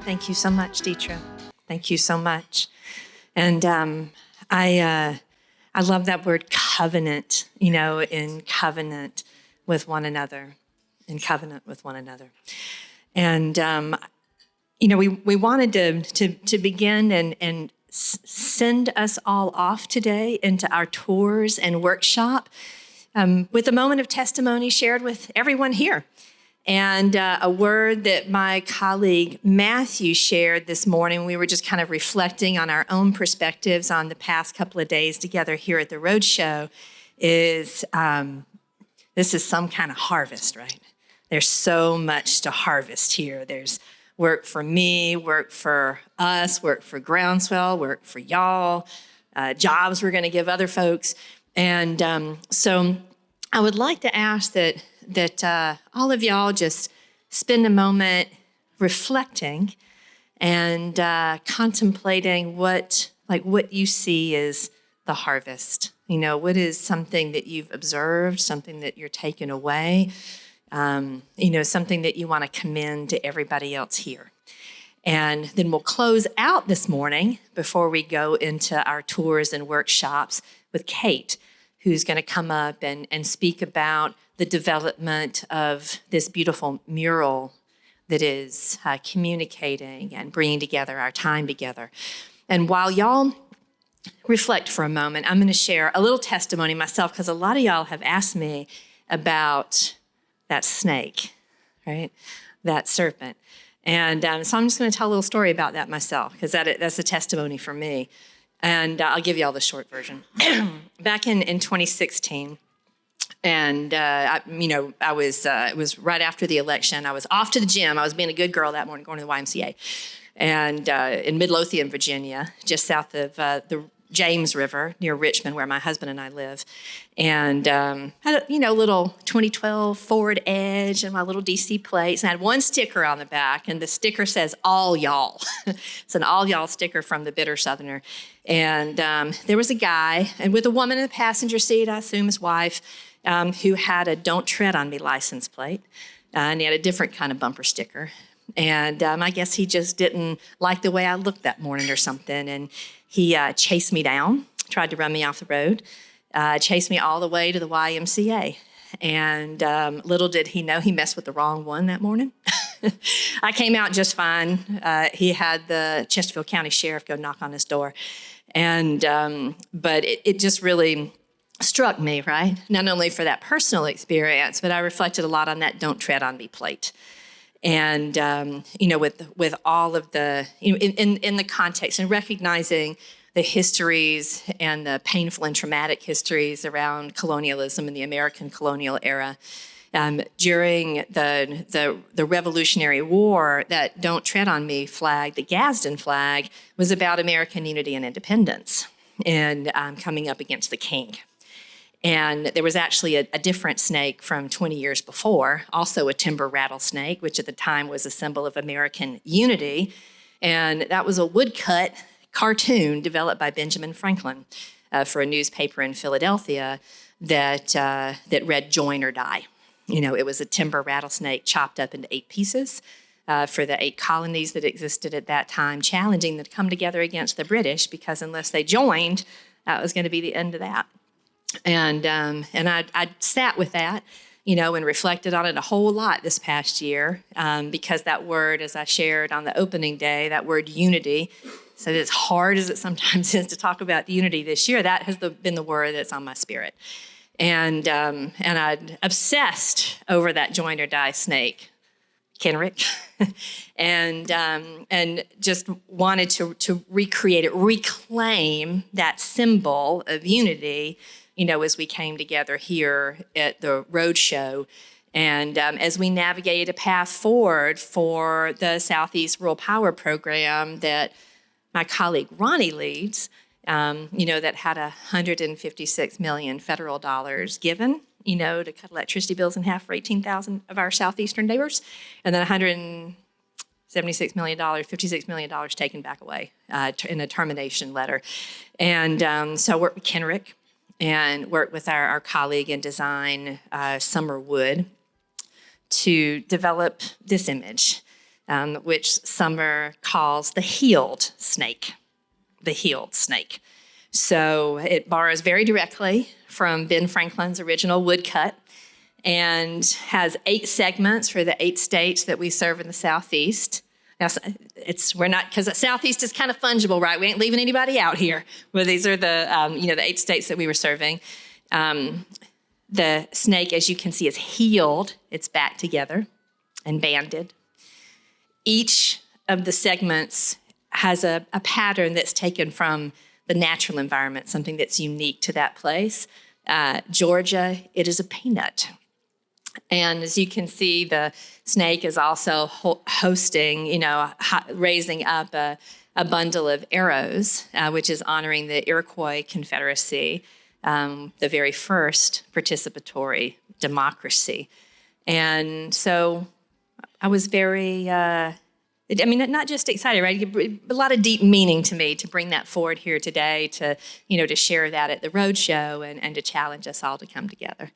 Thank you so much, Deetra. Thank you so much. And I love that word covenant, in covenant with one another, in covenant with one another. And, we wanted to begin and send us all off today into our tours and workshop with a moment of testimony shared with everyone here. And a word that my colleague Matthew shared this morning, we were just kind of reflecting on our own perspectives on the past couple of days together here at the Roadshow, is this is some kind of harvest, right? There's so much to harvest here. There's work for me, work for us, work for Groundswell, work for y'all, jobs we're going to give other folks. And so I would like to ask that all of y'all just spend a moment reflecting and contemplating what you see as the harvest. What is something that you've observed, something that you're taking away, something that you want to commend to everybody else here. And then we'll close out this morning before we go into our tours and workshops with Kate, who's going to come up and speak about the development of this beautiful mural that is communicating and bringing together our time together. And while y'all reflect for a moment, I'm going to share a little testimony myself, because a lot of y'all have asked me about that snake, right? That serpent. And so I'm just going to tell a little story about that myself, because that's a testimony for me. And I'll give you all the short version. Back in 2016, and it was right after the election. I was off to the gym. I was being a good girl that morning, going to the YMCA, and in Midlothian, Virginia, just south of the James River near Richmond, where my husband and I live, and had a little 2012 Ford Edge and my little DC plates, and I had one sticker on the back, and the sticker says "All Y'all." It's an "All Y'all" sticker from the Bitter Southerner, and there was a guy, and with a woman in the passenger seat, I assume his wife, who had a "Don't Tread on Me" license plate, and he had a different kind of bumper sticker. And I guess he just didn't like the way I looked that morning or something. And he chased me down, tried to run me off the road, chased me all the way to the YMCA. And little did he know he messed with the wrong one that morning. I came out just fine. He had the Chesterfield County Sheriff go knock on his door. And but it just really struck me, right? Not only for that personal experience, but I reflected a lot on that "Don't Tread on Me" plate. And, with all of the, in the context and recognizing the histories and the painful and traumatic histories around colonialism in the American colonial era, during the Revolutionary War, that "Don't Tread on Me" flag, the Gadsden flag, was about American unity and independence and coming up against the king. And there was actually a different snake from 20 years before, also a timber rattlesnake, which at the time was a symbol of American unity. And that was a woodcut cartoon developed by Benjamin Franklin for a newspaper in Philadelphia that read "Join or Die." It was a timber rattlesnake chopped up into 8 pieces for the 8 colonies that existed at that time, challenging them to come together against the British, because unless they joined, that was going to be the end of that. And I sat with that, and reflected on it a whole lot this past year, because that word, as I shared on the opening day, that word unity, so as hard as it sometimes is to talk about unity this year, that has been the word that's on my spirit. And I'd obsessed over that "Join or Die" snake, Kenrick, and just wanted to recreate it, reclaim that symbol of unity, as we came together here at the Roadshow. And as we navigated a path forward for the Southeast Rural Power Program that my colleague Ronnie leads, that had $156 million federal dollars given, to cut electricity bills in half for 18,000 of our southeastern neighbors, and then $56 million taken back away in a termination letter. And so I worked with Kenrick and worked with our colleague in design, Summer Wood, to develop this image. which Summer calls the healed snake. The healed snake. So it borrows very directly from Ben Franklin's original woodcut and has 8 segments for the 8 states that we serve in the Southeast. Now, we're not, because the Southeast is kind of fungible, right? We ain't leaving anybody out here. Well, these are the, the 8 states that we were serving. The snake, as you can see, is healed. It's back together and banded. Each of the segments has a pattern that's taken from the natural environment, something that's unique to that place. Georgia, it is a peanut. And as you can see, the snake is also hosting, raising up a bundle of arrows, which is honoring the Iroquois Confederacy, the very first participatory democracy. And so I was very, not just excited, right? A lot of deep meaning to me to bring that forward here today, to share that at the Roadshow and to challenge us all to come together.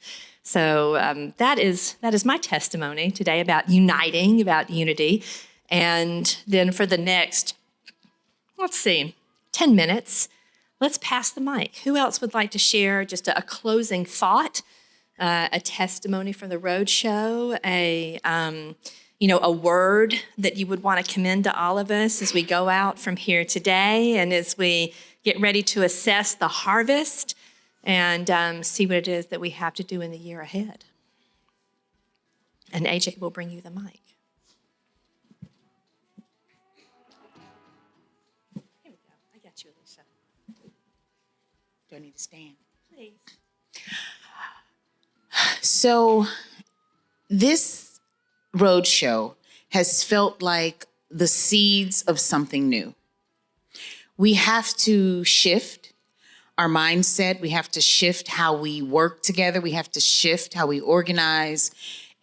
So that is my testimony today about uniting, about unity. And then for the next, 10 minutes, let's pass the mic. Who else would like to share just a closing thought, a testimony from the Roadshow, a word that you would want to commend to all of us as we go out from here today and as we get ready to assess the harvest and see what it is that we have to do in the year ahead. And AJ will bring you the mic. Here we go. I got you, Alicia. Do I need to stand? Please. So this roadshow has felt like the seeds of something new. We have to shift our mindset. We have to shift how we work together. We have to shift how we organize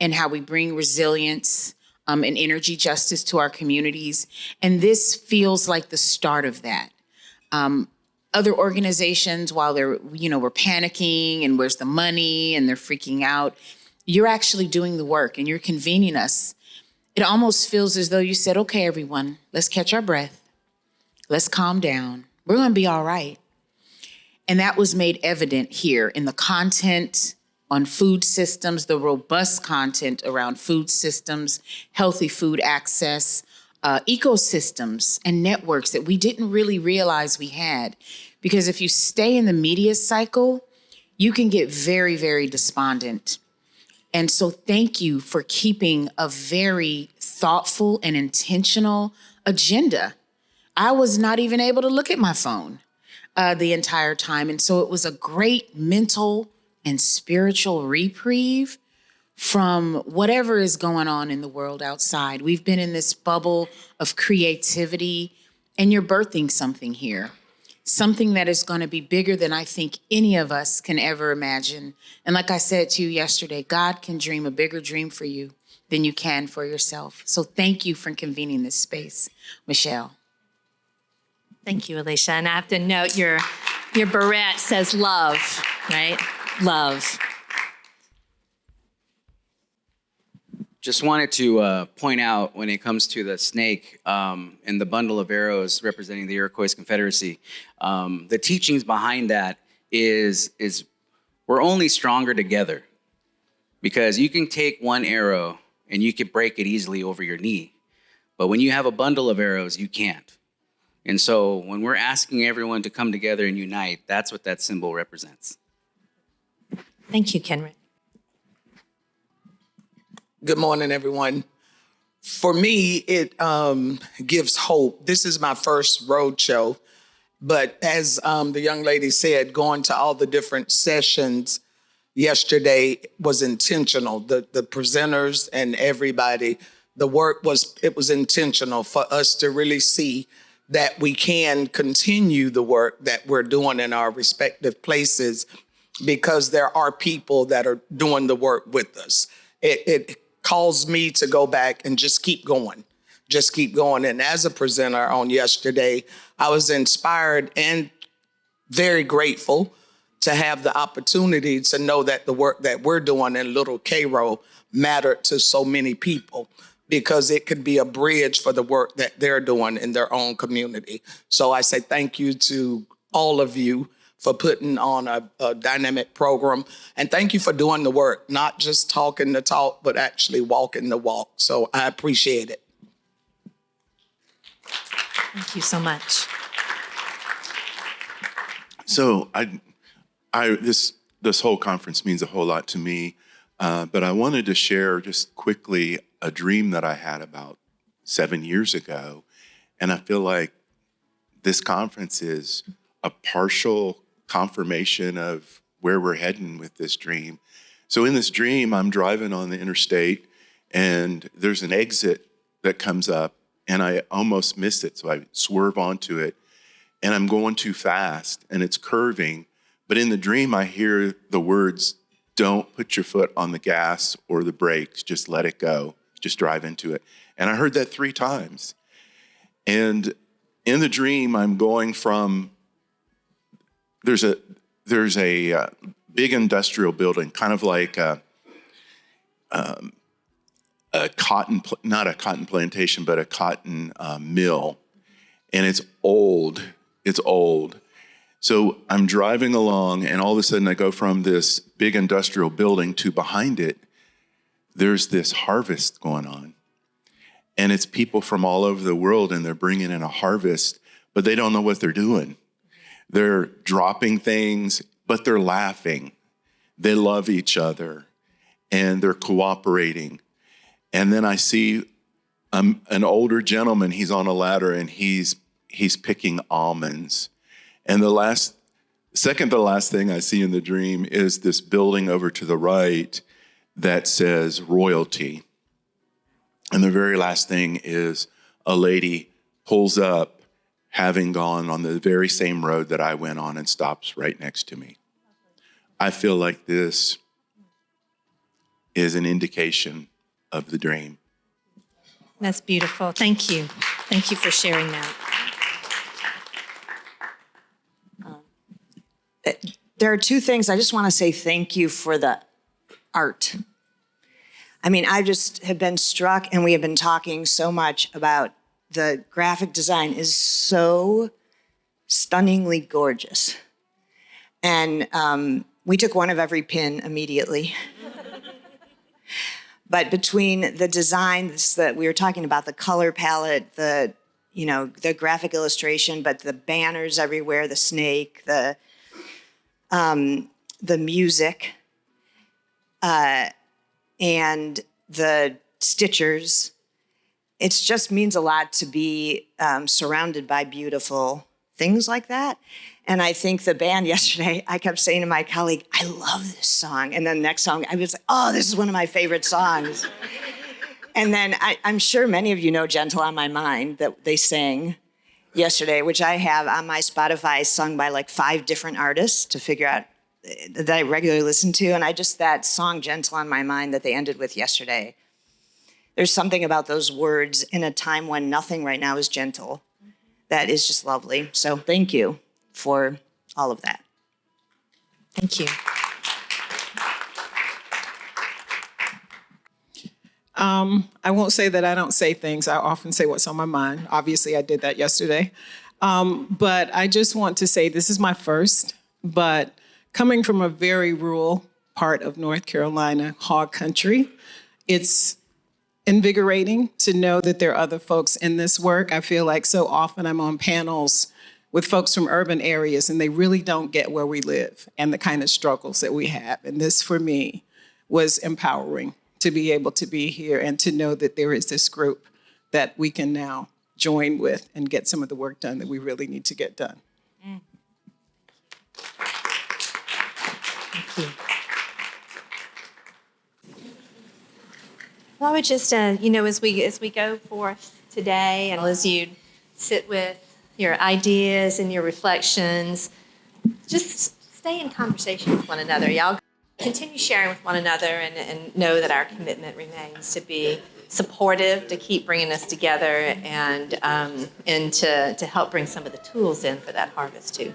and how we bring resilience and energy justice to our communities. And this feels like the start of that. Other organizations, while we're panicking and where's the money and they're freaking out, you're actually doing the work and you're convening us. It almost feels as though you said, okay, everyone, let's catch our breath. Let's calm down. We're going to be all right. And that was made evident here in the content on food systems, the robust content around food systems, healthy food access, ecosystems and networks that we didn't really realize we had. Because if you stay in the media cycle, you can get very, very despondent. And so thank you for keeping a very thoughtful and intentional agenda. I was not even able to look at my phone the entire time. And so it was a great mental and spiritual reprieve from whatever is going on in the world outside. We've been in this bubble of creativity, and you're birthing something here, something that is going to be bigger than I think any of us can ever imagine. And like I said to you yesterday, God can dream a bigger dream for you than you can for yourself. So thank you for convening this space, Michelle. Thank you, Alicia. And I have to note your beret says love, right? Love. Just wanted to point out when it comes to the snake and the bundle of arrows representing the Iroquois Confederacy, the teachings behind that is we're only stronger together, because you can take one arrow and you can break it easily over your knee. But when you have a bundle of arrows, you can't. And so when we're asking everyone to come together and unite, that's what that symbol represents. Thank you, Kenrick. Good morning, everyone. For me, it gives hope. This is my first roadshow, but as the young lady said, going to all the different sessions yesterday was intentional. The presenters and everybody, the work was intentional for us to really see that we can continue the work that we're doing in our respective places, because there are people that are doing the work with us. It calls me to go back and just keep going. And as a presenter on yesterday, I was inspired and very grateful to have the opportunity to know that the work that we're doing in Little Cairo mattered to so many people. because it could be a bridge for the work that they're doing in their own community. So I say thank you to all of you for putting on a dynamic program. And thank you for doing the work, not just talking the talk, but actually walking the walk. So I appreciate it. Thank you so much. So this whole conference means a whole lot to me, but I wanted to share just quickly a dream that I had about 7 years ago. And I feel like this conference is a partial confirmation of where we're heading with this dream. So in this dream, I'm driving on the interstate and there's an exit that comes up and I almost miss it. So I swerve onto it and I'm going too fast and it's curving. But in the dream, I hear the words, "Don't put your foot on the gas or the brakes, just let it go, just drive into it." And I heard that 3 times. And in the dream, I'm going from, there's a big industrial building, kind of like a cotton, not a cotton plantation, but a cotton mill. And it's old. So I'm driving along and all of a sudden I go from this big industrial building to behind it, there's this harvest going on. And it's people from all over the world and they're bringing in a harvest, but they don't know what they're doing. They're dropping things, but they're laughing. They love each other and they're cooperating. And then I see an older gentleman, he's on a ladder and he's picking almonds. And second to last thing I see in the dream is this building over to the right that says royalty. And the very last thing is a lady pulls up, having gone on the very same road that I went on, and stops right next to me. I feel like this is an indication of the dream. That's beautiful. Thank you. Thank you for sharing that. There are 2 things. I just want to say thank you for the art. I mean, I just have been struck, and we have been talking so much about the graphic design is so stunningly gorgeous. And we took one of every pin immediately. But between the designs that we were talking about, the color palette, the graphic illustration, but the banners everywhere, the snake, the music, and the stitchers. It just means a lot to be surrounded by beautiful things like that. And I think the band yesterday, I kept saying to my colleague, I love this song. And then the next song, I was like, oh, this is one of my favorite songs. And then I'm sure many of you know Gentle on My Mind that they sang yesterday, which I have on my Spotify sung by like 5 different artists to figure out that I regularly listen to. And that song Gentle on My Mind that they ended with yesterday, there's something about those words in a time when nothing right now is gentle that is just lovely. So thank you for all of that. Thank you. I won't say that I don't say things. I often say what's on my mind. Obviously, I did that yesterday. But I just want to say this is my first, but coming from a very rural part of North Carolina, hog country, it's invigorating to know that there are other folks in this work. I feel like so often I'm on panels with folks from urban areas and they really don't get where we live and the kind of struggles that we have. And this, for me, was empowering to be able to be here and to know that there is this group that we can now join with and get some of the work done that we really need to get done. Thank you. Well, I would just, as we go forth today, and as you sit with your ideas and your reflections, just stay in conversation with one another. Y'all continue sharing with one another and know that our commitment remains to be supportive, to keep bringing us together, and to help bring some of the tools in for that harvest too.